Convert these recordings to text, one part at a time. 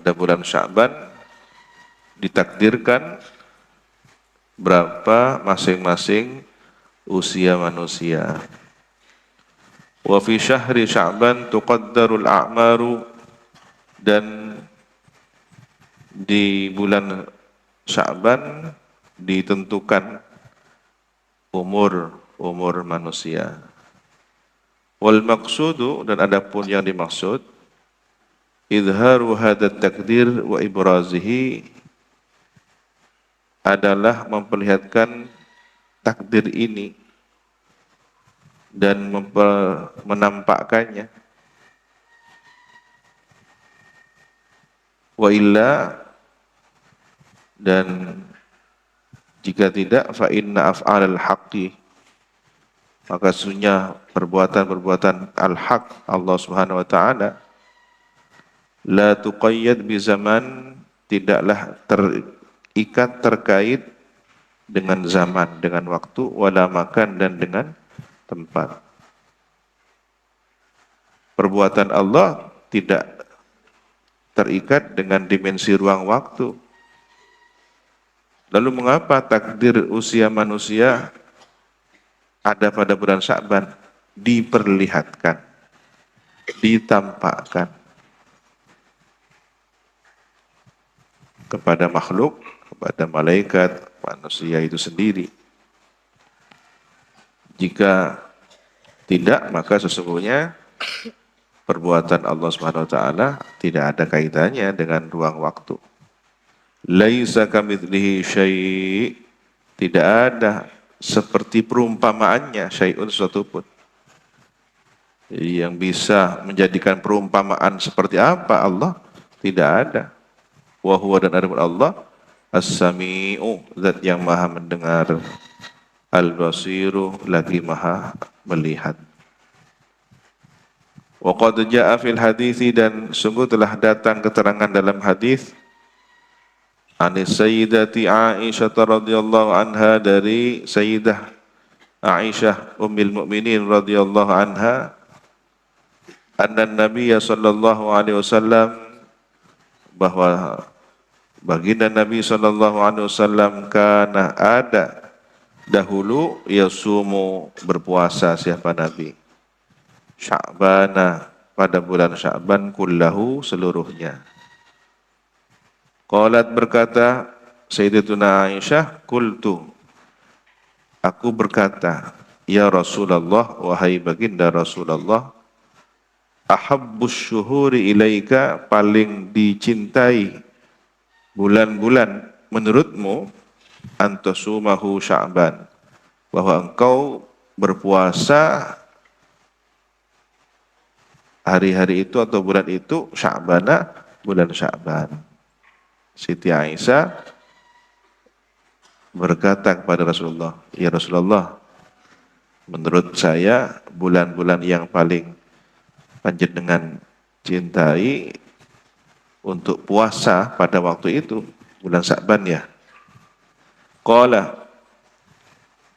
pada bulan Sya'ban ditakdirkan berapa masing-masing usia manusia. Wa fi syahri Sya'ban tuqaddarul a'maru, dan di bulan Sya'ban ditentukan umur manusia. Wal maqsudu, dan adapun yang dimaksud, idharu hadat takdir wa ibrazihi, adalah memperlihatkan takdir ini dan menampakkannya. Wa illa, dan jika tidak, fa inna af'alal haqqi, maka sesungguhnya perbuatan-perbuatan al-haq Allah Subhanahu wa taala, la tuqayyad bi zaman, tidaklah terikat terkait dengan zaman, dengan waktu, wala makan, dan dengan tempat. Perbuatan Allah tidak terikat dengan dimensi ruang waktu. Lalu mengapa takdir usia manusia ada pada bulan Sya'ban? Diperlihatkan, ditampakkan kepada makhluk, kepada malaikat, manusia itu sendiri. Jika tidak, maka sesungguhnya perbuatan Allah Subhanahu wa taala tidak ada kaitannya dengan ruang waktu. Laisa kamitslihi syai', tidak ada seperti perumpamaannya syai'un, sesuatu pun. Yang bisa menjadikan perumpamaan seperti apa Allah, tidak ada. Wa huwa, dan adapun Allah, as-sami'u, zat yang maha mendengar, al-basiru, lagi maha melihat. Wa qad jaa'a fil hadithi, dan sungguh telah datang keterangan dalam hadis, anis sayyidati Aisyah radhiyallahu anha, dari Sayyidah Aisyah ummul mukminin radhiyallahu anha, anna Nabi sallallahu alaihi wasallam, bahwa baginda Nabi sallallahu alaihi wasallam, kana ada dahulu, yasumu, berpuasa siapa Nabi, Sya'bana, pada bulan Sya'ban, kullahu, seluruhnya. Qalat, berkata Sayyidatuna Aisyah, qultu, aku berkata, ya Rasulullah, wahai baginda Rasulullah, ahabbus syuhuri ilaika, paling dicintai bulan-bulan menurutmu, antasumahu Sya'ban, bahwa engkau berpuasa hari-hari itu atau bulan itu, Sya'bana, bulan Sya'ban. Siti Aisyah berkata kepada Rasulullah, ya Rasulullah, menurut saya bulan-bulan yang paling panjenengan cintai untuk puasa pada waktu itu bulan Sya'ban ya. Qala,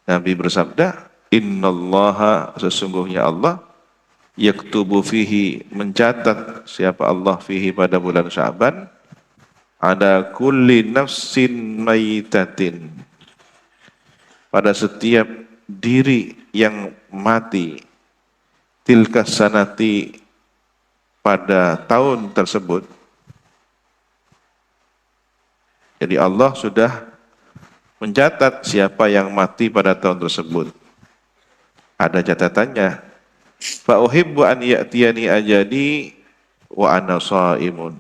Nabi bersabda, innallaha, sesungguhnya Allah, yaktubu fihi, mencatat siapa Allah, fihi, pada bulan Sya'ban, ada kulli nafsin maitatin, pada setiap diri yang mati, tilka sanati, pada tahun tersebut. Jadi Allah sudah mencatat siapa yang mati pada tahun tersebut. Ada catatannya. Fa uhibbu an ya'tiyani ajali wa ana shaimun.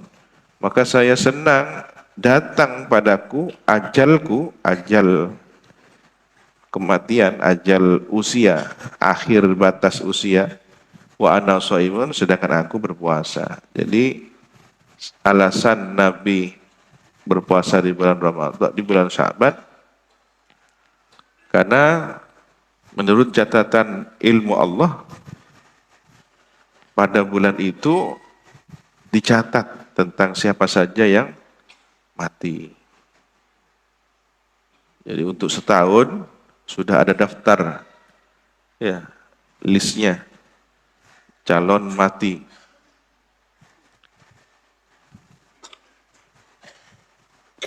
Maka saya senang datang padaku ajalku, ajal kematian, ajal usia, akhir batas usia, wa ana shaimun, sedangkan aku berpuasa. Jadi alasan Nabi berpuasa di bulan Ramadan, di bulan Sya'ban, karena menurut catatan ilmu Allah, pada bulan itu dicatat tentang siapa saja yang mati. Jadi untuk setahun sudah ada daftar, ya, listnya calon mati.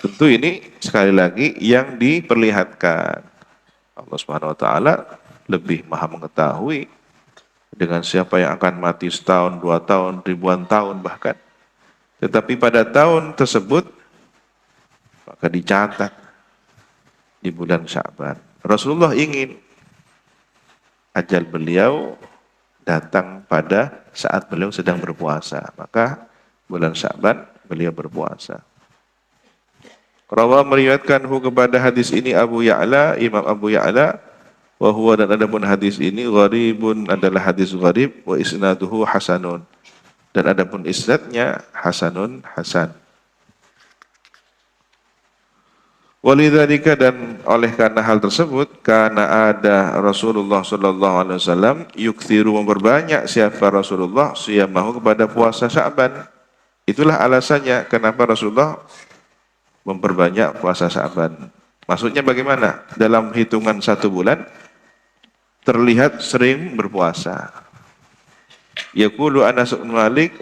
Tentu ini sekali lagi yang diperlihatkan. Allah Subhanahu wa taala lebih maha mengetahui dengan siapa yang akan mati setahun, 2 tahun, ribuan tahun bahkan. Tetapi pada tahun tersebut maka dicatat di bulan Sya'ban. Rasulullah ingin ajal beliau datang pada saat beliau sedang berpuasa. Maka bulan Sya'ban beliau berpuasa. Rawa meriwayatkanhu kepada hadis ini Abu Ya'la, Imam Abu Ya'la, wa huwa dan adapun hadis ini gharibun adalah hadis gharib wa isnaduhu hasanun. Dan adapun isnadnya hasanun hasan. Walidzalika dan oleh karena hal tersebut karena ada Rasulullah sallallahu alaihi wasallam yukthiru memperbanyak siapa Rasulullah siyamahu kepada puasa Sya'ban. Itulah alasannya kenapa Rasulullah memperbanyak puasa Sya'ban. Maksudnya bagaimana? Dalam hitungan 1 bulan terlihat sering berpuasa. Yaqulu Anas bin Malik,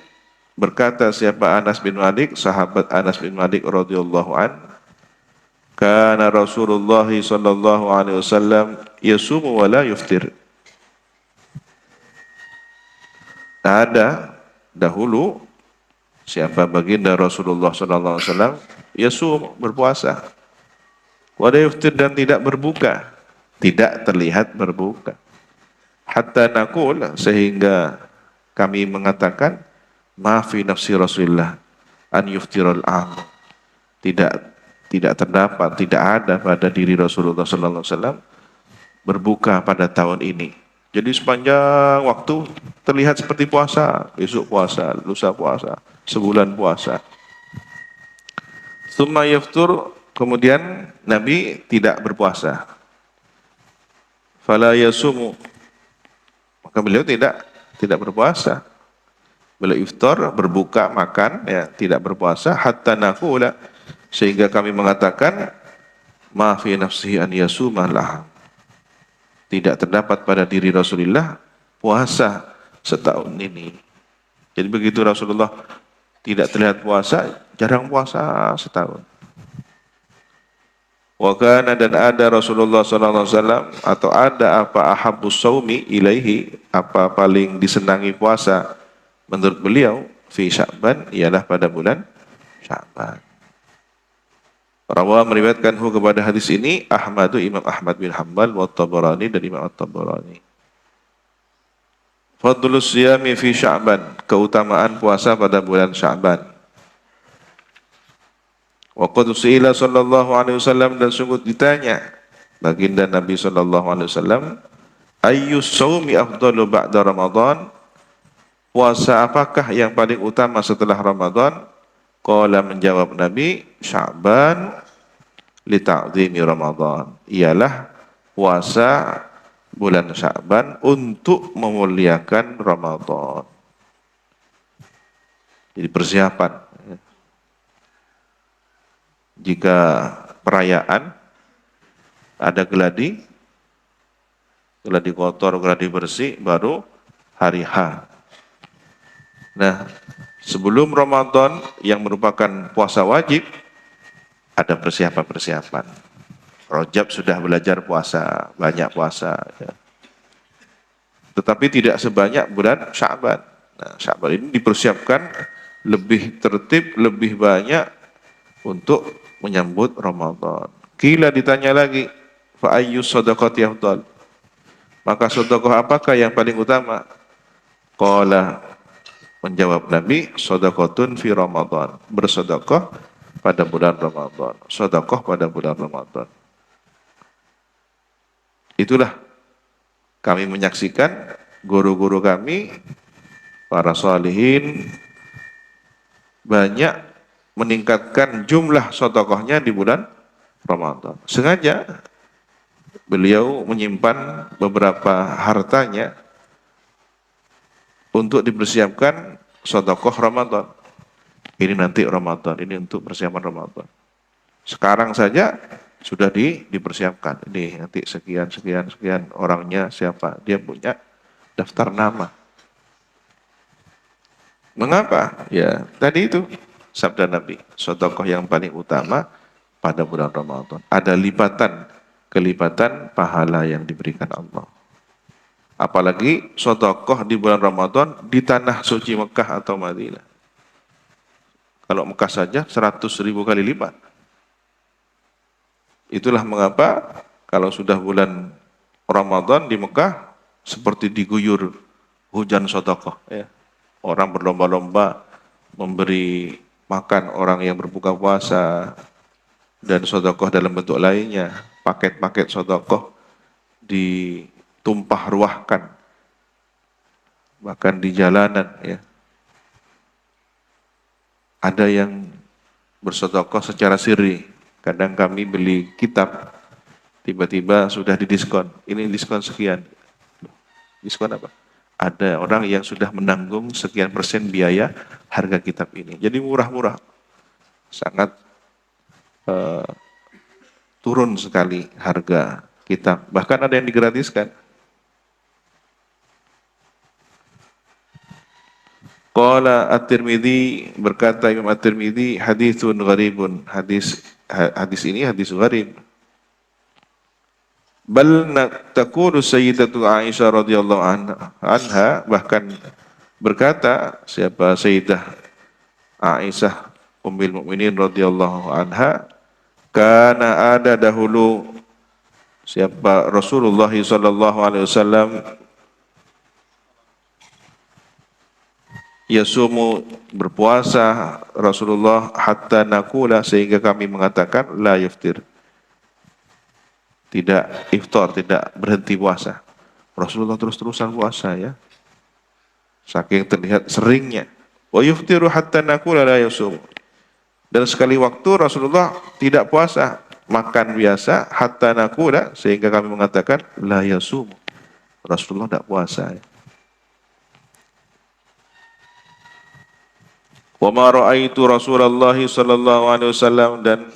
berkata siapa Anas bin Malik, sahabat Anas bin Malik radhiyallahu an, kana Rasulullah sallallahu alaihi wasallam yasumu wa la yuftir. Ada dahulu siapa baginda Rasulullah sallallahu alaihi wasallam yasum berpuasa. Wa la yuftir dan tidak berbuka, tidak terlihat berbuka. Hatta naqul sehingga kami mengatakan ma fi nafsi Rasulullah an yuftirul am. Tidak terdapat, tidak ada pada diri Rasulullah sallallahu alaihi wasallam berbuka pada tahun ini. Jadi sepanjang waktu terlihat seperti puasa, besok puasa, lusa puasa, sebulan puasa. Tsumma yaftur, kemudian Nabi tidak berpuasa. Fala yasumu, maka beliau tidak berpuasa. Beliau iftar, berbuka, makan, ya, tidak berpuasa hatta naqula, sehingga kami mengatakan ma fi nafsihi an yasuma lah. Tidak terdapat pada diri Rasulullah puasa setahun ini. Jadi begitu Rasulullah tidak terlihat puasa, jarang puasa setahun. Wa kana dan ada Rasulullah sallallahu alaihi wasallam atau ada apa ahabbus shaumi ilaihi, apa paling disenangi puasa menurut beliau fi Sya'ban ialah pada bulan Sya'ban. Rawa meriwayatkanhu kepada hadis ini Ahmadu, Imam Ahmad bin Hanbal, wa Tabarani dan Imam At-Tabarani. Fadlus siyami fi Sya'ban, keutamaan puasa pada bulan Sya'ban. Wa qad su'ila sallallahu alaihi wasallam, dan sungguh ditanya baginda Nabi sallallahu alaihi wasallam, ayyus shaumi afdalu ba'da Ramadan, puasa apakah yang paling utama setelah Ramadan? Qala, menjawab Nabi, Sya'ban li ta'zimi Ramadan, ialah puasa bulan Sya'ban untuk memuliakan Ramadan. Jadi persiapan. Jika perayaan ada geladi kotor, geladi bersih, baru hari H. Nah, sebelum Ramadan yang merupakan puasa wajib, ada persiapan-persiapan. Rajab sudah belajar puasa, banyak puasa. Ya. Tetapi tidak sebanyak bulan Sya'ban. Nah, Sya'ban ini dipersiapkan lebih tertib, lebih banyak untuk menyambut Ramadan. Kila, ditanya lagi, fa ayyus shadaqati afdal, maka sedekah apakah yang paling utama? Qala, menjawab Nabi, shadaqatun fi Ramadan, bersedekah pada bulan Ramadan. Sedekah pada bulan Ramadan. Itulah kami menyaksikan guru-guru kami, para salihin, banyak meningkatkan jumlah sedekahnya di bulan Ramadan. Sengaja beliau menyimpan beberapa hartanya untuk dipersiapkan sedekah Ramadan. Ini nanti Ramadan, ini untuk persiapan Ramadan. Sekarang saja sudah dipersiapkan. Ini nanti sekian orangnya siapa? Dia punya daftar nama. Mengapa? Ya, tadi itu sabda Nabi, sedekah yang paling utama pada bulan Ramadan. Ada kelipatan pahala yang diberikan Allah. Apalagi sedekah di bulan Ramadan di tanah suci Mekah atau Madinah. Kalau Mekah saja 100.000 kali lipat. Itulah mengapa kalau sudah bulan Ramadan di Mekah seperti diguyur hujan sedekah. Ya. Orang berlomba-lomba memberi makan orang yang berbuka puasa dan sedekah dalam bentuk lainnya. Paket-paket sedekah ditumpah ruahkan bahkan di jalanan ya. Ada yang bersedekah secara sirri. Kadang kami beli kitab, tiba-tiba sudah didiskon. Ini diskon sekian. Diskon apa? Ada orang yang sudah menanggung sekian persen biaya harga kitab ini. Jadi murah-murah. Sangat turun sekali harga kitab. Bahkan ada yang digratiskan. Qala At-Tirmidzi, berkata Imam At-Tirmidzi, haditsun gharibun. Hadis ini hadis gharib. Bal taqulu Sayyidatu Aisyah radhiyallahu anha, bahkan berkata siapa Sayyidah Aisyah Ummul Mukminin radhiyallahu anha, kana ada dahulu siapa Rasulullah sallallahu alaihi wasallam yasumu, berpuasa Rasulullah hatta nakula, sehingga kami mengatakan la yuftir, tidak iftar, tidak berhenti puasa. Rasulullah terus-terusan puasa ya, saking terlihat seringnya. Wa yuftiru hatta nakula la yasum, dan sekali waktu Rasulullah tidak puasa, makan biasa, hatta nakula, sehingga kami mengatakan la yasum, Rasulullah tidak puasa ya. Wa ma ra'aitu Rasulullah sallallahu alaihi wasallam, dan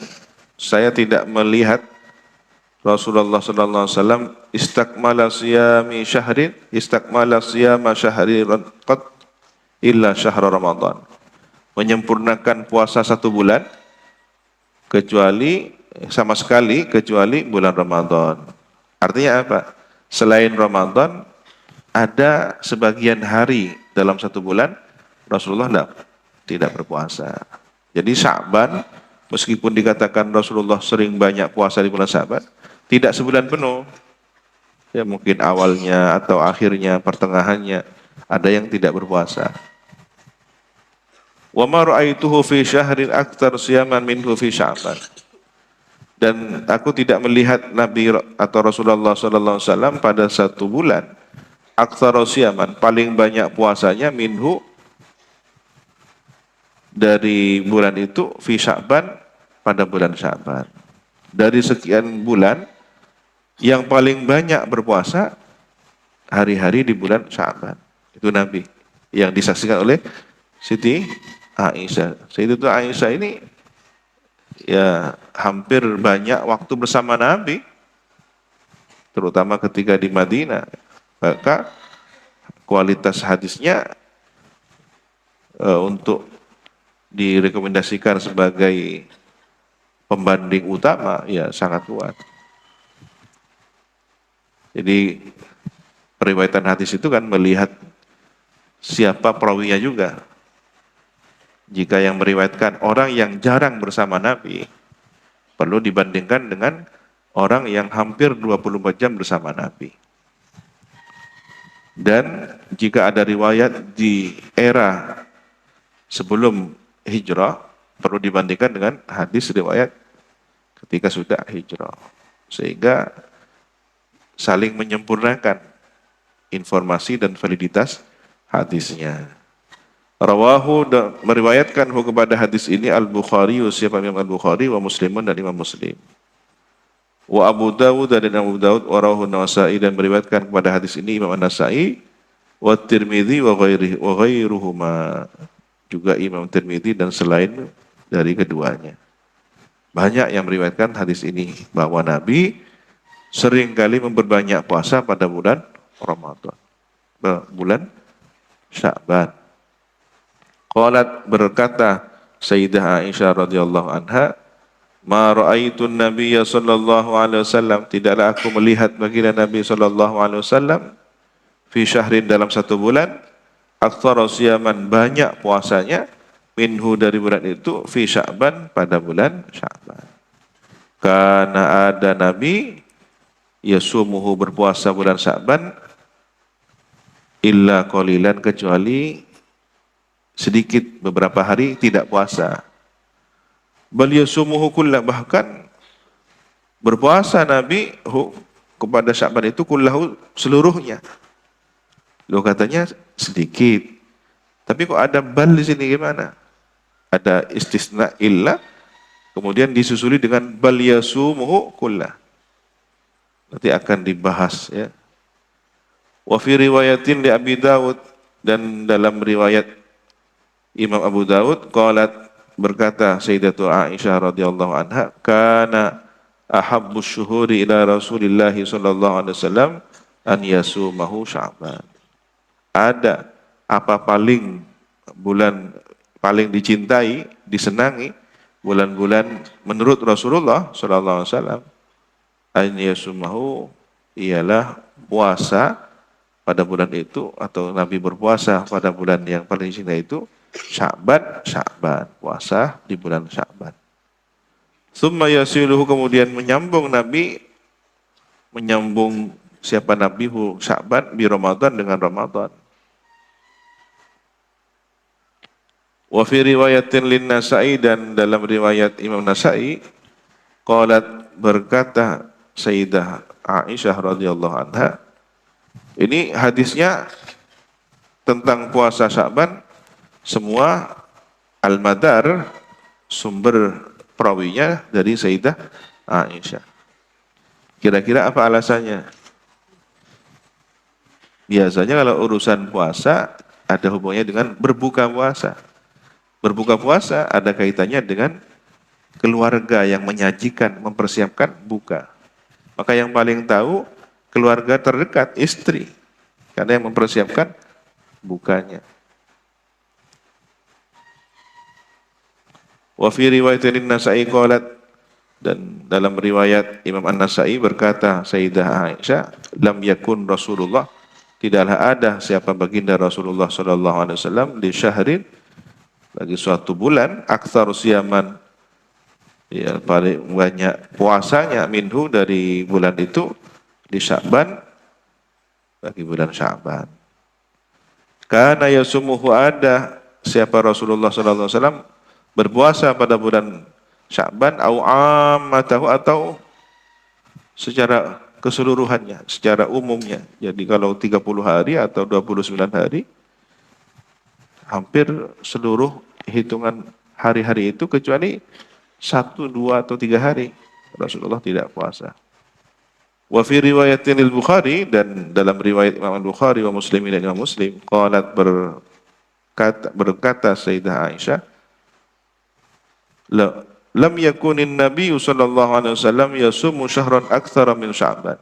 saya tidak melihat Rasulullah sallallahu alaihi wasallam istakmala siyama syahrin qad illa syahr Ramadan, menyempurnakan puasa 1 bulan kecuali bulan Ramadan. Artinya apa? Selain Ramadan ada sebagian hari dalam 1 bulan Rasulullah tidak berpuasa. Jadi Sya'ban, meskipun dikatakan Rasulullah sering banyak puasa di bulan Sya'ban, tidak sebulan penuh. Ya mungkin awalnya atau akhirnya, pertengahannya ada yang tidak berpuasa. Wa ma ra'aituhu fi syahrin aktsar siyaman minhu fi Sya'ban. Dan aku tidak melihat Nabi atau Rasulullah sallallahu alaihi wasallam pada 1 bulan aktsar siyaman, paling banyak puasanya minhu, dari bulan itu, fi Sya'ban, pada bulan Sya'ban. Dari sekian bulan, yang paling banyak berpuasa hari-hari di bulan Sya'ban. Itu Nabi yang disaksikan oleh Siti Aisyah. Siti Aisyah ini ya hampir banyak waktu bersama Nabi, terutama ketika di Madinah. Maka kualitas hadisnya untuk direkomendasikan sebagai pembanding utama ya sangat kuat. Jadi periwayatan hadis itu kan melihat siapa perawinya juga. Jika yang meriwayatkan orang yang jarang bersama Nabi, perlu dibandingkan dengan orang yang hampir 24 jam bersama Nabi. Dan jika ada riwayat di era sebelum hijrah, perlu dibandingkan dengan hadis riwayat ketika sudah hijrah, sehingga saling menyempurnakan informasi dan validitas hadisnya. Rawahu, meriwayatkan kepada hadis ini Al-Bukhari, siapa Imam Al-Bukhari, wa Muslimun, dan Imam Muslim. Wa Abu Dawud, dan Abu Dawud, wa rawahu Nasai, dan meriwayatkan kepada hadis ini Imam An-Nasai, wa Tirmidzi wa ghairuhuma, juga Imam Tirmidzi dan selain dari keduanya. Banyak yang meriwayatkan hadis ini bahwa Nabi seringkali memperbanyak puasa pada bulan Ramadan, bulan Sya'ban. Qalat, berkata Sayyidah Aisyah radhiyallahu anha, Ma ra'aitun Nabiyya sallallahu alaihi wasallam, tidaklah aku melihat baginda Nabi sallallahu alaihi wasallam fi syahrin, dalam satu bulan, aktsara siyaman, banyak puasanya, minhu, dari bulan itu, fi Sya'ban, pada bulan Sya'ban. Karena ada Nabi yasumuhu, berpuasa bulan Sya'ban, illa qalilan, kecuali sedikit, beberapa hari tidak puasa. Bal yasumuhu kullah, bahkan berpuasa Nabi kepada Sya'ban itu kullahu, seluruhnya. Lo katanya sedikit, tapi kok ada bal di sini, gimana? Ada istisna illa, kemudian disusuli dengan bal yasumuhu kullah. Nanti akan dibahas ya. Wa fi riwayatin li Abi Dawud, dan dalam riwayat Imam Abu Dawud, qalat, berkata Sayyidatu Aisyah radhiyallahu anha, kana ahabbus syuhuri ila Rasulillah sallallahu alaihi wasallam an yasumahu Sya'ban. Ada apa bulan paling dicintai, disenangi, bulan-bulan menurut Rasulullah sallallahu alaihi wasallam, an yasumahu, ialah puasa pada bulan itu, atau Nabi berpuasa pada bulan yang paling dicintai itu Sya'ban, puasa di bulan Sya'ban. Tsumma yasiluhu, kemudian menyambung siapa Nabi Sya'ban bi Ramadan, dengan Ramadan. Wa fi riwayatin lin Nasa'i, dan dalam riwayat Imam Nasa'i, qalat, berkata Sayyidah Aisyah radhiyallahu anha, ini hadisnya tentang puasa Sya'ban, semua al-madar, sumber perawinya dari Sayyidah Aisyah. Kira-kira apa alasannya? Biasanya kalau urusan puasa ada hubungannya dengan berbuka puasa. Berbuka puasa ada kaitannya dengan keluarga yang menyajikan, mempersiapkan buka. Maka yang paling tahu keluarga terdekat, istri, karena yang mempersiapkan bukanya. Wa fi riwayatin Nasa'i qalat, dan dalam riwayat Imam An-Nasa'i berkata Sayyidah Aisyah, lam yakun Rasulullah, tidaklah ada siapa baginda Rasulullah sallallahu alaihi wasallam, di syahrin, bagi suatu bulan, aktsar siyaman, ya paling banyak puasanya, minhu, dari bulan itu, di Sya'ban, bagi bulan Sya'ban. Karena yasumuhu, ada siapa Rasulullah sallallahu alaihi wasallam berpuasa pada bulan Sya'ban, au ammatahu, atau secara keseluruhannya, secara umumnya. Jadi kalau 30 hari atau 29 hari, hampir seluruh hitungan hari-hari itu, kecuali 1, 2, atau 3 hari Rasulullah tidak puasa. Wa fi riwayatin al-Bukhari, dan dalam riwayat Imam Al-Bukhari wa Muslim, dan Imam Muslim, qalat, berkata Sayyidah Aisyah, lam yakunin Nabi sallallahu alaihi wasallam yasumu syahran aktsara min Sya'ban.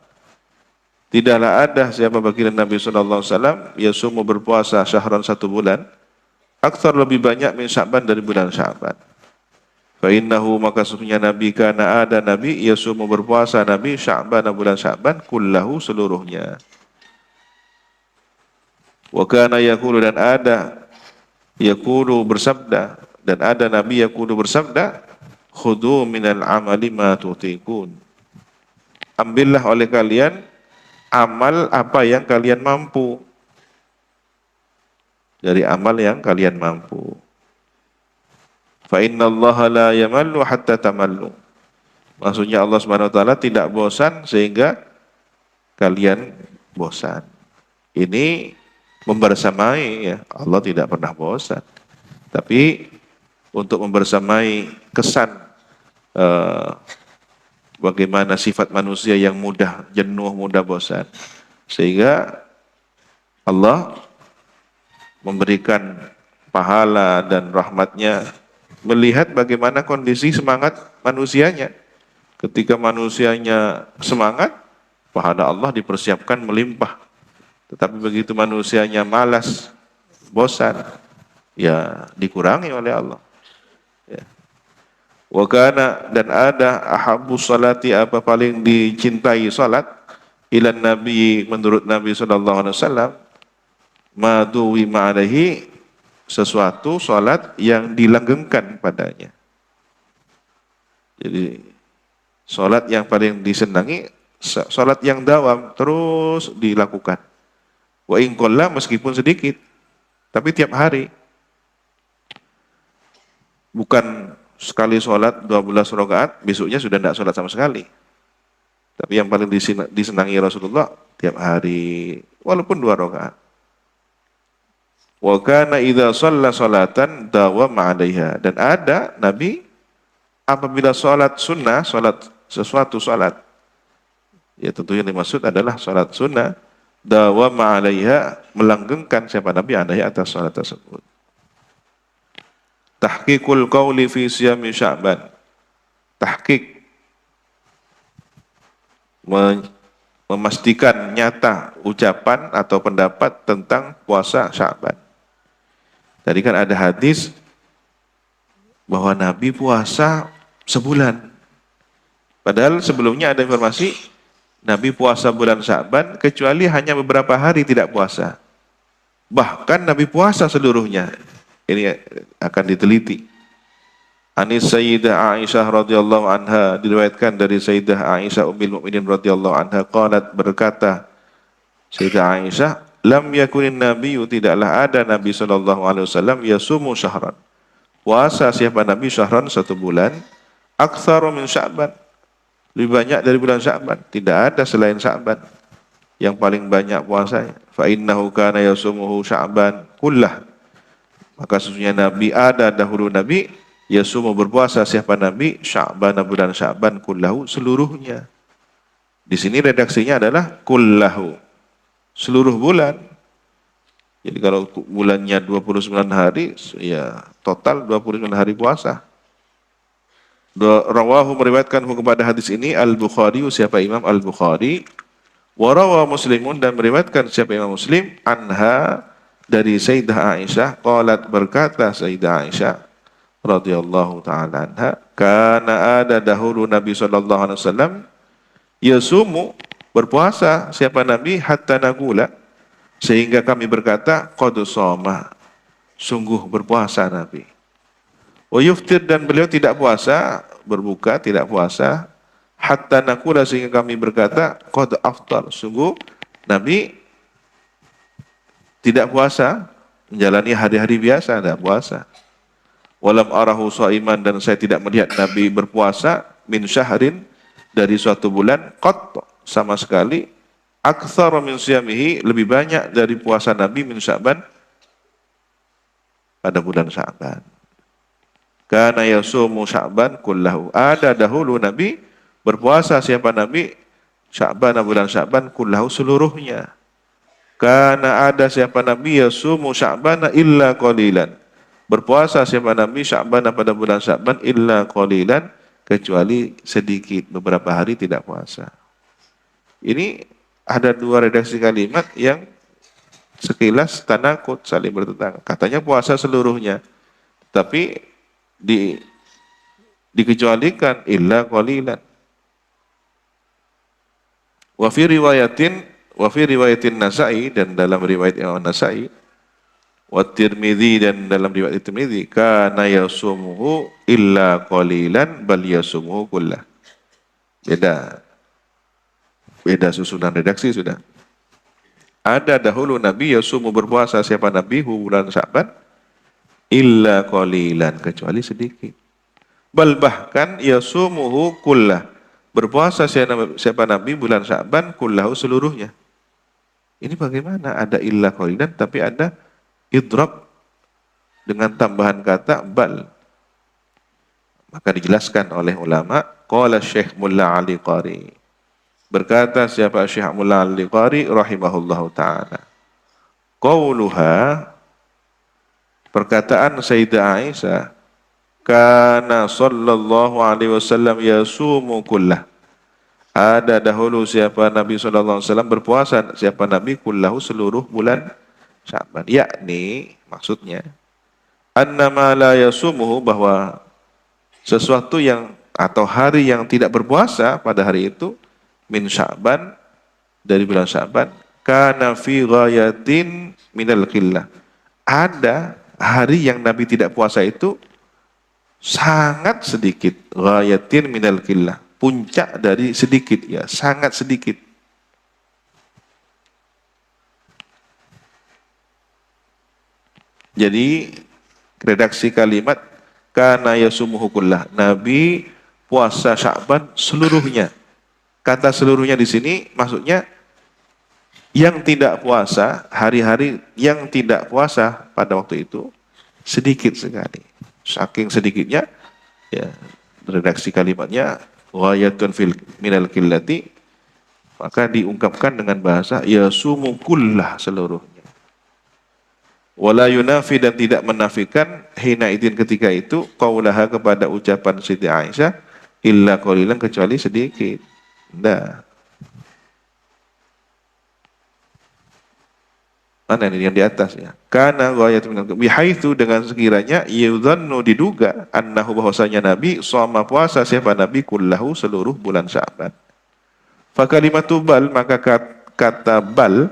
Tidaklah ada siapa baginda Nabi sallallahu alaihi wasallam yasumu, berpuasa syahran, satu bulan, aktsar, lebih banyak, min Sya'ban, dari bulan Sya'ban. Fa innahu, maka sesungguhnya Nabi, kana ada Nabi yasumu, berpuasa Nabi Sya'ban, bulan Sya'ban, kullahu, seluruhnya. Wa kana yaqulu, dan ada yaqulu, bersabda, dan ada Nabi yaqulu, bersabda, khudu minal amali ma tutiqun, ambillah oleh kalian amal apa yang kalian mampu, dari amal yang kalian mampu. Fa innallaha la yamallu hatta tamallu, maksudnya Allah Subhanahu wa taala tidak bosan sehingga kalian bosan. Ini membersamai, ya, Allah tidak pernah bosan. Tapi untuk membersamai kesan bagaimana sifat manusia yang mudah jenuh, mudah bosan, sehingga Allah memberikan pahala dan rahmatnya melihat bagaimana kondisi semangat manusianya. Ketika manusianya semangat, pahala Allah dipersiapkan melimpah. Tetapi begitu manusianya malas, bosan, ya dikurangi oleh Allah. Ya. Wa kana, dan ada, ahabbu salati, apa paling dicintai salat, ilan nabi, menurut Nabi sallallahu alaihi wasallam, ma duwima alaihi, sesuatu salat yang dilanggengkan padanya. Jadi salat yang paling disenangi salat yang dawam terus dilakukan. Wa in qalla, meskipun sedikit, tapi tiap hari. Bukan sekali sholat 12 rakaat, besoknya sudah tidak sholat sama sekali. Tapi yang paling disenangi Rasulullah tiap hari, walaupun 2 rakaat. Wa kana idza shalla salatan dawama 'alaiha, dan ada Nabi apabila sholat sunnah, sholat sesuatu sholat, ya tentu yang dimaksud adalah sholat sunnah, dawama 'alaiha, melanggengkan siapa Nabi alaihi atas sholat tersebut. Tahqiqul qawli fi siyami Sya'ban. Tahqiq, memastikan nyata ucapan atau pendapat tentang puasa Sya'ban. Tadi kan ada hadis bahwa Nabi puasa sebulan. Padahal sebelumnya ada informasi Nabi puasa bulan Sya'ban kecuali hanya beberapa hari tidak puasa. Bahkan Nabi puasa seluruhnya. Ini akan diteliti. Anis Sayyidah Aisyah radhiyallahu anha, diriwayatkan dari Sayyidah Aisyah ummul mukminin radhiyallahu anha, qalat, berkata Sayyidah Aisyah, lam yakunin nabiyyu, tidaklah ada Nabi sallallahu alaihi wasallam yasumu syahran, puasa siapa Nabi syahran, 1 bulan, aktsaru min Sya'ban, lebih banyak dari bulan Sya'ban, tidak ada selain Sya'ban yang paling banyak puasanya. Fa innahu kana yasumuhu Sya'ban kullah, maka sesungguhnya Nabi, ada dahulu Nabi, yasumu, berpuasa siapa Nabi, Sya'ban, bulan Sya'ban, kullahu, seluruhnya. Di sini redaksinya adalah kullahu, seluruh bulan. Jadi kalau bulannya 29 hari, ya total 29 hari puasa. Rawahu, meriwayatkan kepada hadis ini Al-Bukhari, siapa Imam Al-Bukhari, wa rawa Muslimun, dan meriwayatkan siapa Imam Muslim, anha, dari Sayyidah Aisyah, qalat, berkata Sayyidah Aisyah radhiyallahu taala anha, kana ada dahulu Nabi sallallahu alaihi wasallam yasumu, berpuasa siapa Nabi, hatta naqula, sehingga kami berkata, qad shoma, sungguh berpuasa Nabi. Wa yuftir, dan beliau tidak puasa, berbuka tidak puasa, hatta naqula, sehingga kami berkata, qad aftar, sungguh Nabi tidak puasa, menjalani hari-hari biasa, tidak puasa. Walam arahu shaiman, dan saya tidak melihat Nabi berpuasa, min syahrin, dari suatu bulan, qat, sama sekali, aktsara min siyamihi, lebih banyak dari puasa Nabi, min Sya'ban, pada bulan Sya'ban. Kana yasumu Sya'ban kullahu, ada dahulu Nabi berpuasa siapa Nabi, Sya'ban, bulan Sya'ban, kullahu, seluruhnya. Karena ada siapa Nabi yasumu Sya'bana illa qalilan, berpuasa siapa Nabi Sya'ban, pada bulan Sya'ban, illa qalilan, kecuali sedikit, beberapa hari tidak puasa. Ini ada 2 redaksi kalimat yang sekilas tanakut, saling bertentangan. Katanya puasa seluruhnya, tapi dikecualikan illa qalilan. Wa fi riwayatin Nasa'i, dan dalam riwayat Imam Nasa'i, wa Tirmidzi, dan dalam riwayat Tirmidzi, kana yasumuhu illa qalilan bal yasumuhu kullah. Beda susunan redaksi sudah. Ada dahulu Nabi yasumu, berpuasa siapa Nabi, bulan Sya'ban, illa qalilan, kecuali sedikit. Bal, bahkan yasumuhu kullah, berpuasa siapa Nabi bulan Sya'ban, kullahu, seluruhnya. Ini bagaimana? Ada illa qalilan, tapi ada idrab dengan tambahan kata bal. Maka dijelaskan oleh ulama, qala Syekh Mulla Ali Qari, berkata siapa Syekh Mulla Ali Qari rahimahullahu ta'ala, qauluha, perkataan Sayyidah Aisyah, kana sallallahu alaihi wasallam yasumu kullah, ada dahulu siapa Nabi sallallahu alaihi wasallam berpuasa siapa Nabi, kullahu, seluruh bulan Sya'ban, yakni maksudnya annama la yasumuhu, bahwa sesuatu yang atau hari yang tidak berpuasa pada hari itu min Sya'ban, dari bulan Sya'ban, kana fi ghayatin minal qillah. Ada hari yang Nabi tidak puasa itu sangat sedikit, ghayatin minal qillah, puncak dari sedikit, ya sangat sedikit. Jadi redaksi kalimat kana yasumuhu kullah, Nabi puasa Sya'ban seluruhnya. Kata seluruhnya di sini maksudnya yang tidak puasa, hari-hari yang tidak puasa pada waktu itu sedikit sekali. Saking sedikitnya, ya redaksi kalimatnya ghayatun fil minal qillati, maka diungkapkan dengan bahasa yasumu kullah, seluruhnya. Wala yunafi, dan tidak menafikan hina idin ketika itu qaulaha, kepada ucapan Siti Aisyah, illa qalilan, kecuali sedikit. Nah, mana ini yang di atas ya? Karena ghayatun minal bihaitsu, dengan sekiranya yudhannu, diduga, annahu, bahwasanya Nabi shoma, puasa siapa Nabi, kullahu, seluruh bulan Sya'ban. Fa kalimatu bal, maka kata bal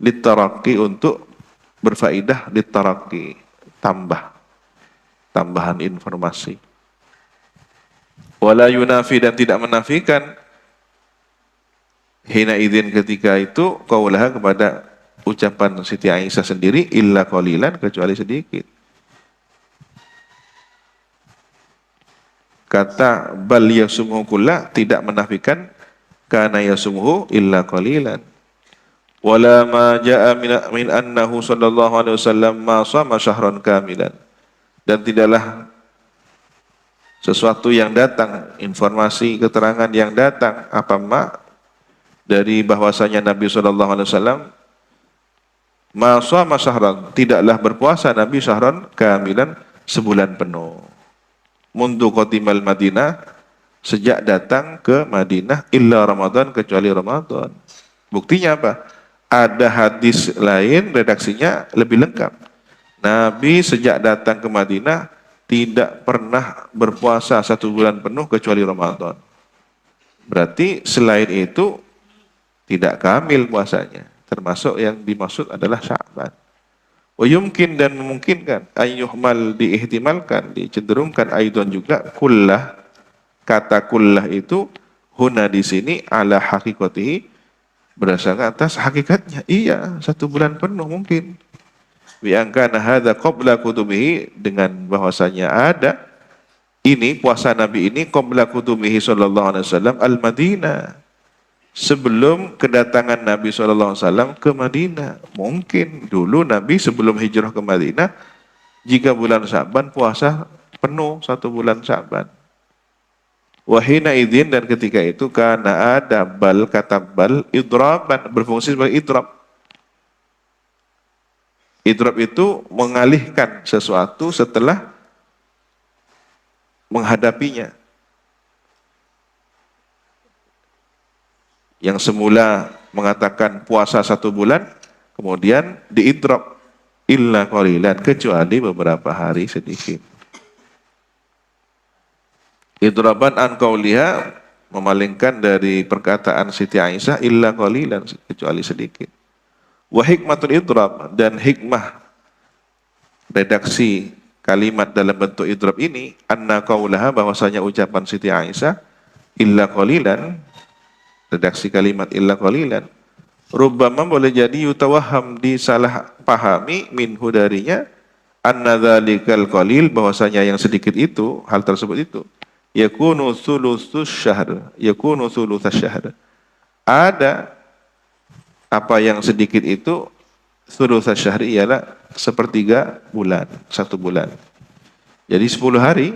litaraqi, untuk berfaedah, litaraqi, tambahan informasi. Wala yunafi, dan tidak menafikan hina idzin ketika itu qaulaha, kepada ucapan Siti Aisyah sendiri, illa qalilan, kecuali sedikit. Kata bal yasumuhu kullah tidak menafikan kana yasumuhu illa qalilan. Wala ma jaa min annahu sallallahu alaihi wasallam ma shama syahran kamilan. Dan tidaklah sesuatu yang datang, informasi, keterangan yang datang, apa ma, dari bahwasanya Nabi sallallahu alaihi wasallam ma shama syahran, tidaklah berpuasa Nabi syahran kamilan, sebulan penuh. Mundu qadimal Madinah, sejak datang ke Madinah, illa Ramadan, kecuali Ramadan. Buktinya apa? Ada hadis lain redaksinya lebih lengkap. Nabi sejak datang ke Madinah tidak pernah berpuasa 1 bulan penuh kecuali Ramadan. Berarti selain itu tidak kamil puasanya. Termasuk yang dimaksud adalah Sya'ban. Wa yumkin, dan memungkinkan, ayyuhmal, diihtimalkan, dicenderungkan, aidon juga, kullah, kata kullah itu huna di sini ala hakikatihi, berdasarkan atas hakikatnya. Iya, 1 bulan penuh mungkin. Bi angkana hadza qabla kutubihi, dengan bahwasanya ada ini puasa Nabi ini qabla kutubihi sallallahu alaihi wasallam al-Madinah, sebelum kedatangan Nabi SAW ke Madinah. Mungkin dulu Nabi sebelum hijrah ke Madinah, jika bulan Sya'ban puasa penuh 1 bulan Sya'ban. Wahina idzin, dan ketika itu karena ada bal, kata bal idraban, berfungsi sebagai idrab. Idrab itu mengalihkan sesuatu setelah menghadapinya. Yang semula mengatakan puasa 1 bulan, kemudian diidrab, illa qalilan, kecuali beberapa hari sedikit. Idraban an qauliha, memalingkan dari perkataan Siti Aisyah, illa qalilan, kecuali sedikit. Wa hikmatul idrab, dan hikmah redaksi kalimat dalam bentuk idrab ini, anna qaulaha, bahwasanya ucapan Siti Aisyah, illa qalilan, redaksi kalimat illa qalilan, rubbama, boleh jadi, yutawaham, disalah pahami, minhu, darinya, anna dzalikal qalil, bahwasanya yang sedikit itu, hal tersebut itu, yakunu thuluthus syahr, yakunu thuluthas syahr, ada apa yang sedikit itu, thuluthas syahr ialah 1/3 bulan, 1 bulan. Jadi 10 hari,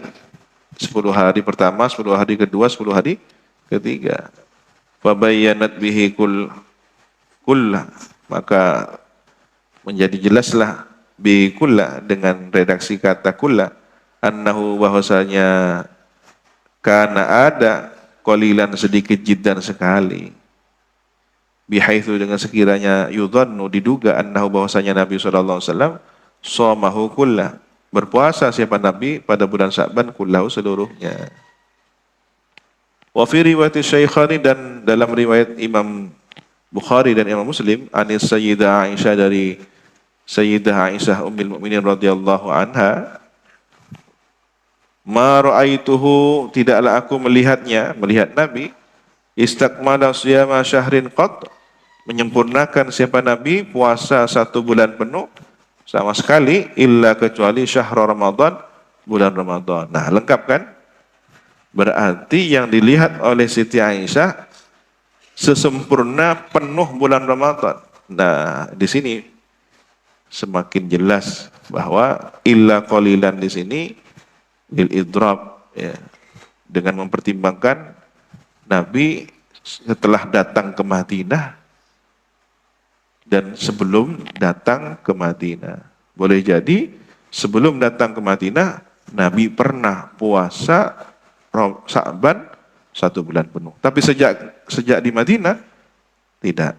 10 hari pertama, 10 hari kedua, 10 hari ketiga. Fabayyanat bihi kullah, maka menjadi jelaslah bi kullah, dengan redaksi kata kullah, annahu, bahwasanya kana ada, qalilan, sedikit, jiddan, sekali. Bihaitsu, dengan sekiranya, yudhannu, diduga, annahu, bahwasanya Nabi sallallahu alaihi wasallam shamahu kullah, berpuasa siapa Nabi pada bulan Sya'ban kullahu seluruhnya. Wa fi riwayat Syaikhaini, dan dalam riwayat Imam Bukhari dan Imam Muslim, anis Sayyidah Aisyah, dari Sayyidah Aisyah Ummul Mukminin radhiyallahu anha, ma ra'aituhu, tidaklah aku melihatnya, melihat Nabi, istakmala siyama syahrin qat, menyempurnakan siapa Nabi puasa 1 bulan penuh sama sekali, illa kecuali syahr Ramadan, bulan Ramadan. Nah, lengkap kan? Berarti yang dilihat oleh Siti Aisyah sesempurna penuh bulan Ramadan. Nah, di sini semakin jelas bahwa illa qalilan di sini lil idrab, ya, dengan mempertimbangkan Nabi setelah datang ke Madinah dan sebelum datang ke Madinah. Boleh jadi sebelum datang ke Madinah Nabi pernah puasa Sya'ban 1 bulan penuh. Tapi sejak di Madinah tidak.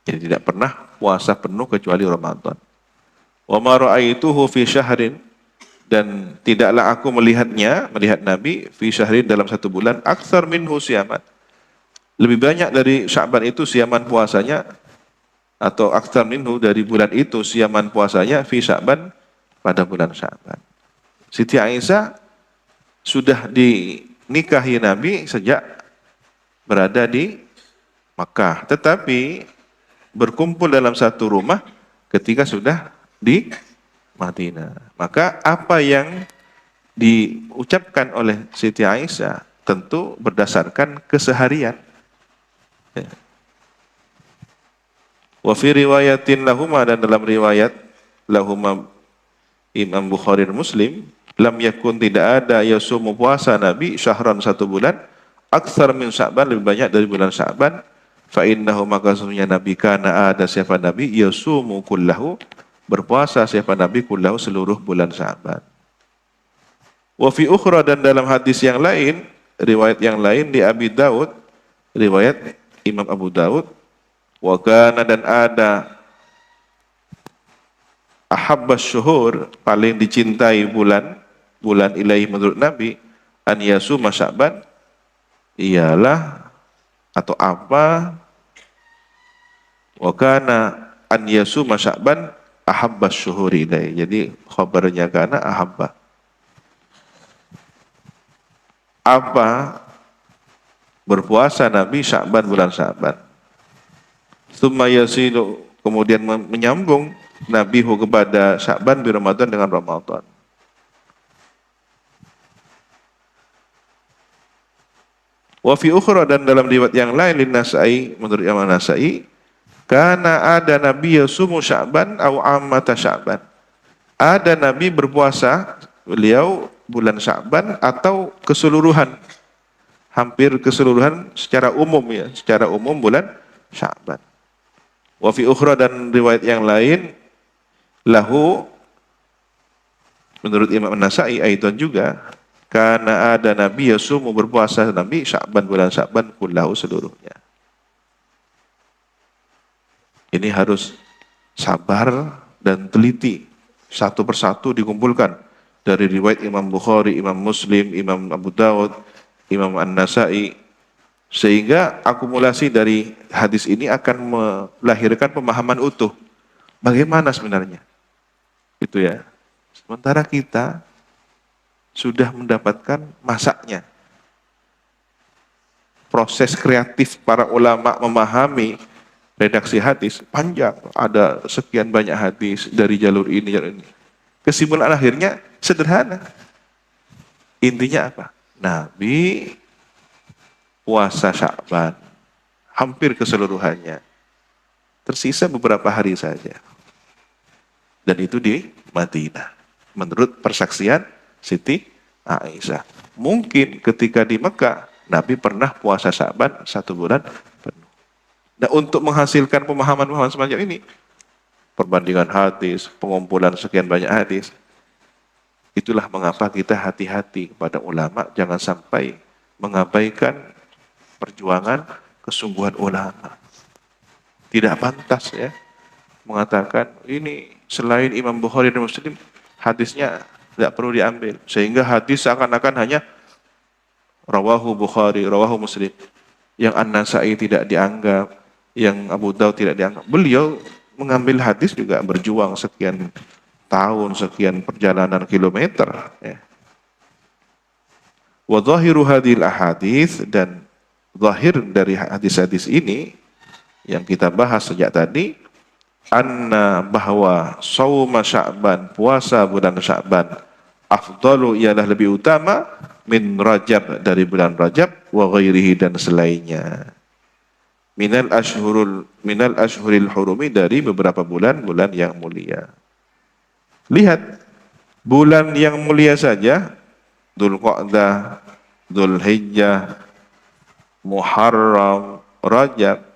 Jadi tidak pernah puasa penuh kecuali Ramadan. Wa ma ra'aituhu fi syahrin, dan tidaklah aku melihat Nabi fi syahrin dalam 1 bulan, aktsar minhu siyaman, lebih banyak dari Sya'ban itu siaman puasanya, atau aktsar minhu, dari bulan itu siaman puasanya, fi Sya'ban, pada bulan Sya'ban. Siti Aisyah sudah dinikahi Nabi sejak berada di Makkah, tetapi berkumpul dalam satu rumah ketika sudah di Madinah. Maka apa yang diucapkan oleh Siti Aisyah tentu berdasarkan keseharian. Ya. Wa fi riwayatin lahuma, dan dalam riwayat lahuma Imam Bukhari dan Muslim, lam yakun, tidak ada, yasumu puasa Nabi syahran 1 bulan, aktsar min Sya'ban, lebih banyak dari bulan Sya'ban, fa innahu, maka sesungguhnya Nabi, kana, ada siapa Nabi, yasumu kullahu, berpuasa siapa Nabi, kullahu, seluruh bulan Sya'ban. Wa fi ukhra, dan dalam hadis yang lain, riwayat yang lain di Abi Daud, riwayat Imam Abu Daud, wa kana, dan ada, ahabbas syuhur, paling dicintai bulan ilahi menurut Nabi, an yasuma Sya'ban, ialah atau apa, wa kana an yasuma Sya'ban ahabbas syuhur ilahi. Jadi khabarnya kana ahabba. Apa berpuasa Nabi Sya'ban, bulan Sya'ban. Tsumma yasilu, kemudian menyambung Nabi kepada Sya'ban bi Ramadan, dengan Ramadan. Wa fi ukhra, dan dalam riwayat yang lain lin Nasa'i, menurut Imam Nasa'i, kana ada Nabi yasumu Sya'ban au ammata Sya'ban. Ada Nabi berpuasa beliau bulan Sya'ban atau keseluruhan, hampir keseluruhan secara umum, ya, secara umum bulan Sya'ban. Wa fi ukhra, dan riwayat yang lain lahu, menurut Imam Nasa'i aidan juga, karena ada Nabi yasumu, berpuasa Nabi Sya'ban, bulan Sya'ban, kullahu, seluruhnya. Ini harus sabar dan teliti, satu persatu dikumpulkan dari riwayat Imam Bukhari, Imam Muslim, Imam Abu Dawud, Imam An-Nasa'i, sehingga akumulasi dari hadis ini akan melahirkan pemahaman utuh. Bagaimana sebenarnya? Itu ya. Sementara kita sudah mendapatkan masaknya. Proses kreatif para ulama memahami redaksi hadis panjang, ada sekian banyak hadis dari jalur ini, jalur ini. Kesimpulan akhirnya sederhana. Intinya apa? Nabi puasa Sya'ban hampir keseluruhannya. Tersisa beberapa hari saja. Dan itu di Madinah. Menurut persaksian Siti Aisyah. Mungkin ketika di Mekah, Nabi pernah puasa Sya'ban 1 bulan penuh. Nah, untuk menghasilkan pemahaman-pemahaman semacam ini, perbandingan hadis, pengumpulan sekian banyak hadis, itulah mengapa kita hati-hati kepada ulama, jangan sampai mengabaikan perjuangan kesungguhan ulama. Tidak pantas, ya, mengatakan ini selain Imam Bukhari dan Muslim, hadisnya tidak perlu diambil. Sehingga hadis seakan-akan hanya rawahu Bukhari, rawahu Muslim. Yang An-Nasa'i tidak dianggap, yang Abu Daud tidak dianggap. Beliau mengambil hadis juga berjuang sekian tahun, sekian perjalanan kilometer. Ya. Wa zahiru hadhil ahadits, dan zahir dari hadis-hadis ini yang kita bahas sejak tadi, anna bahwa sauma Sya'ban, puasa bulan Sya'ban, afdalu ialah lebih utama min Rajab, dari bulan Rajab, wa ghairihi, dan selainnya. Minal ashhuril hurumi, dari beberapa bulan-bulan yang mulia. Lihat, bulan yang mulia saja, Dzulqa'dah, Dzulhijjah, Muharram, Rajab,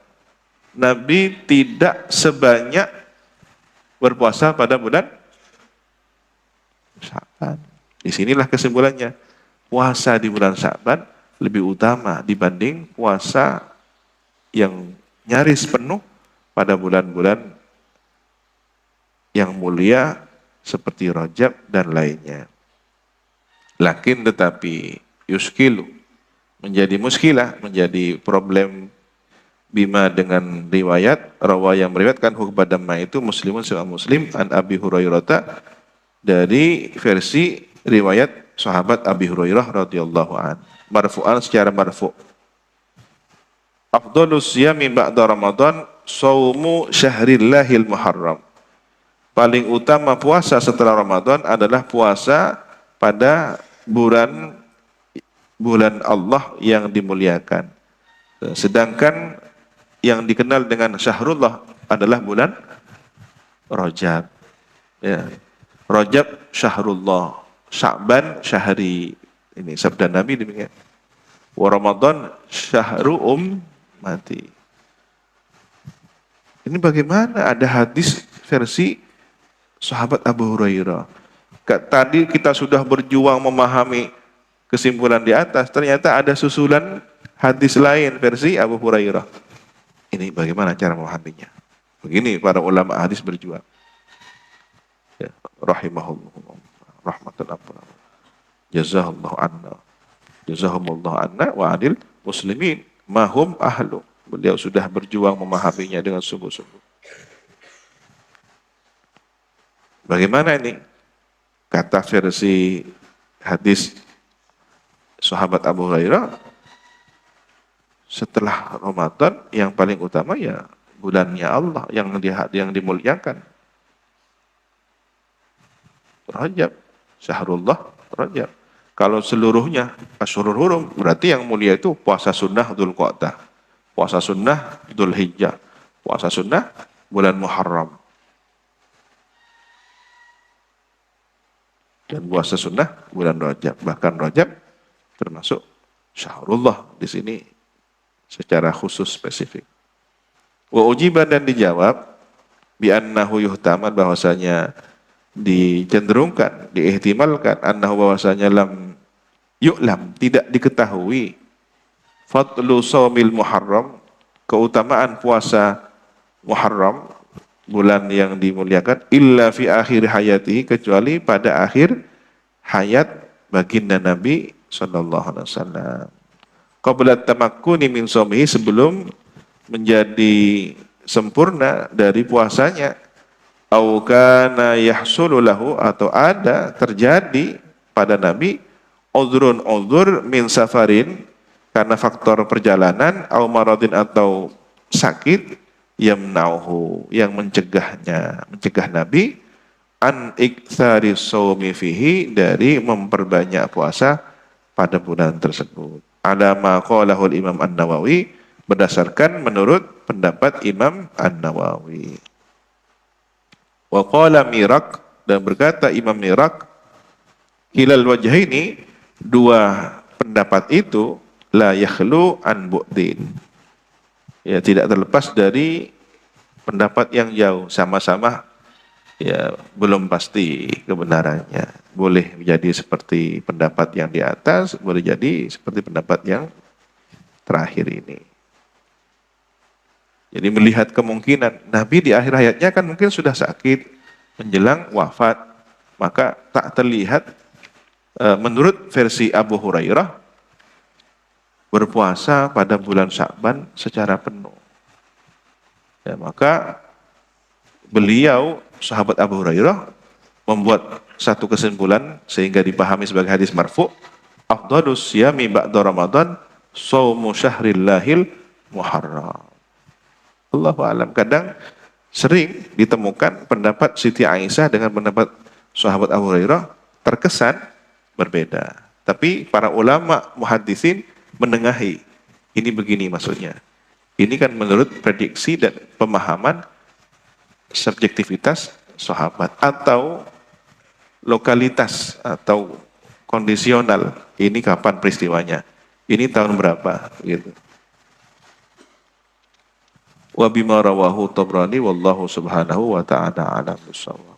Nabi tidak sebanyak berpuasa pada bulan Sya'ban. Disinilah kesimpulannya. Puasa di bulan Sya'ban lebih utama dibanding puasa yang nyaris penuh pada bulan-bulan yang mulia seperti Rajab dan lainnya. Lakin tetapi yuskilu, menjadi muskilah, menjadi problem bima dengan riwayat rawa yang meriwayatkan kepada itu Muslimun seorang Muslim an Abi Hurairah, dari versi riwayat sahabat Abi Hurairah radhiyallahu an, marfu'an, secara marfu'. Afdhalus siyami ba'da Ramadan shaumu syahrillahil muharram. Paling utama puasa setelah Ramadan adalah puasa pada bulan Allah yang dimuliakan. Sedangkan yang dikenal dengan syahrullah adalah bulan Rajab. Ya. Rajab syahrullah, Sya'ban syahri. Ini sabda Nabi demikian. Wa Ramadan syahru mati. Ini bagaimana ada hadis versi sahabat Abu Hurairah. Tadi kita sudah berjuang memahami kesimpulan di atas, ternyata ada susulan hadis lain versi Abu Hurairah. Ini bagaimana cara memahaminya? Begini para ulama hadis berjuang. Ya, rahimahullah, rahmatan Allah. Jazahullahu anna. Jazahumullahu anna wa adil muslimin mahum ahlu. Beliau sudah berjuang memahaminya dengan sungguh-sungguh. Bagaimana ini? Kata versi hadis sahabat Abu Hurairah, setelah Ramadan yang paling utama ya bulannya Allah yang dimuliakan. Rajab, syahrullah Rajab. Kalau seluruhnya Asyhurul Hurum, berarti yang mulia itu puasa sunnah Dzulqa'dah, puasa sunnah Dzulhijjah, puasa sunnah bulan Muharram, dan puasa sunnah bulan Rajab. Bahkan Rajab termasuk syahrullah di sini secara khusus spesifik. Wa ujiba, dan dijawab bi annahu yuhtamal, bahwasanya dicenderungkan, diihtimalkan, annahu, bahwasanya lam yu'lam, tidak diketahui, fadlu shaumil muharram, keutamaan puasa Muharram, bulan yang dimuliakan, illa fi akhir hayatihi, kecuali pada akhir hayat baginda Nabi sallallahu alaihi wasallam. Qabla tamakkuni min shaumihi, sebelum menjadi sempurna dari puasanya. Au kana yahsulu lahu, atau ada terjadi pada Nabi uzur min safarin, karena faktor perjalanan, au maradin, atau sakit, yamnauhu, yang mencegah Nabi an iktsari shaumi fihi, dari memperbanyak puasa pada bulan tersebut. Ala ma qalahul Imam An-Nawawi, berdasarkan menurut pendapat Imam An-Nawawi. Wa qala Mirak, dan berkata Imam Mirak, kilal wajhaini, dua pendapat itu la yakhlu an bu'din, ya tidak terlepas dari pendapat yang jauh, sama-sama ya belum pasti kebenarannya. Boleh jadi seperti pendapat yang di atas, boleh jadi seperti pendapat yang terakhir ini. Jadi melihat kemungkinan Nabi di akhir hayatnya kan mungkin sudah sakit menjelang wafat. maka tak terlihat menurut versi Abu Hurairah berpuasa pada bulan Sya'ban secara penuh. Ya, maka beliau, sahabat Abu Hurairah, membuat satu kesimpulan sehingga dipahami sebagai hadis marfu, afdhalus siyami ba'da Ramadan shaumu syahrillahil muharram. Allahu a'lam. Kadang sering ditemukan pendapat Siti Aisyah dengan pendapat sahabat Abu Hurairah terkesan berbeda. Tapi para ulama muhaddisin menengahi. Ini begini maksudnya. Ini kan menurut prediksi dan pemahaman subjektivitas sahabat atau lokalitas atau kondisional. Ini kapan peristiwanya? Ini tahun berapa? Gitu. Wa bima rawahu Tabrani wallahu subhanahu wa ta'ala a'lam bissawab.